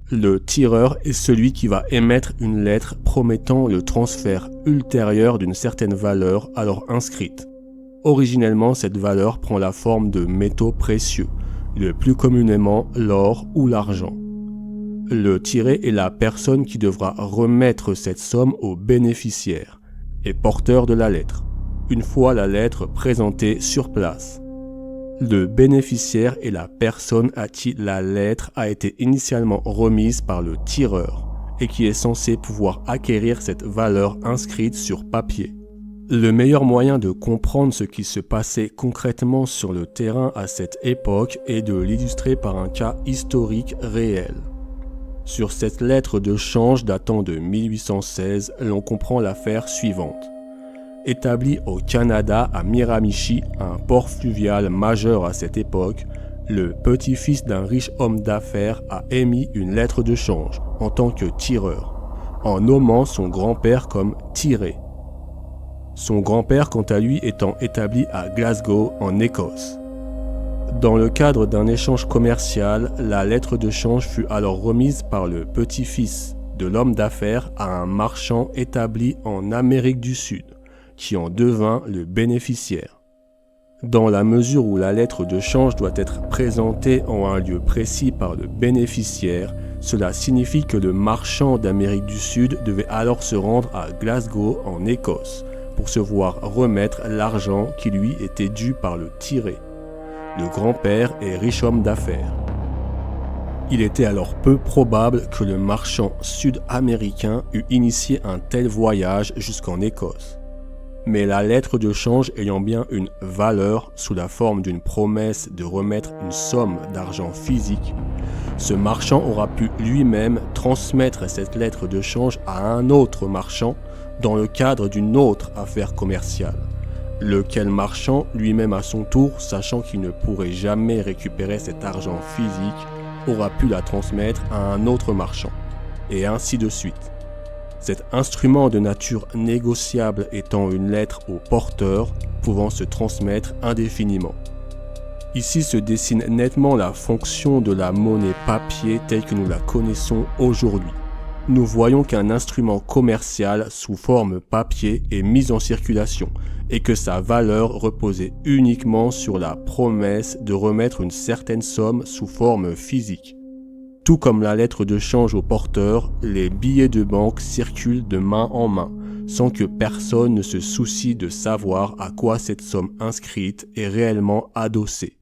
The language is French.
Le tireur est celui qui va émettre une lettre promettant le transfert ultérieur d'une certaine valeur alors inscrite. Originellement, cette valeur prend la forme de métaux précieux, le plus communément l'or ou l'argent. Le tiré est la personne qui devra remettre cette somme au bénéficiaire et porteur de la lettre, une fois la lettre présentée sur place. Le bénéficiaire est la personne à qui la lettre a été initialement remise par le tireur et qui est censé pouvoir acquérir cette valeur inscrite sur papier. Le meilleur moyen de comprendre ce qui se passait concrètement sur le terrain à cette époque est de l'illustrer par un cas historique réel. Sur cette lettre de change datant de 1816, l'on comprend l'affaire suivante. Établi au Canada à Miramichi, un port fluvial majeur à cette époque, le petit-fils d'un riche homme d'affaires a émis une lettre de change en tant que tireur, en nommant son grand-père comme Tiré. Son grand-père, quant à lui, étant établi à Glasgow, en Écosse. Dans le cadre d'un échange commercial, la lettre de change fut alors remise par le petit-fils de l'homme d'affaires à un marchand établi en Amérique du Sud, qui en devint le bénéficiaire. Dans la mesure où la lettre de change doit être présentée en un lieu précis par le bénéficiaire, cela signifie que le marchand d'Amérique du Sud devait alors se rendre à Glasgow, en Écosse, pour se voir remettre l'argent qui lui était dû par le tiré, le grand-père et riche homme d'affaires. Il était alors peu probable que le marchand sud-américain eût initié un tel voyage jusqu'en Écosse. Mais la lettre de change ayant bien une valeur sous la forme d'une promesse de remettre une somme d'argent physique, ce marchand aura pu lui-même transmettre cette lettre de change à un autre marchand dans le cadre d'une autre affaire commerciale, lequel marchand lui-même à son tour, sachant qu'il ne pourrait jamais récupérer cet argent physique, aura pu la transmettre à un autre marchand, et ainsi de suite. Cet instrument de nature négociable étant une lettre au porteur, pouvant se transmettre indéfiniment. Ici se dessine nettement la fonction de la monnaie papier telle que nous la connaissons aujourd'hui. Nous voyons qu'un instrument commercial sous forme papier est mis en circulation et que sa valeur reposait uniquement sur la promesse de remettre une certaine somme sous forme physique. Tout comme la lettre de change au porteur, les billets de banque circulent de main en main, sans que personne ne se soucie de savoir à quoi cette somme inscrite est réellement adossée.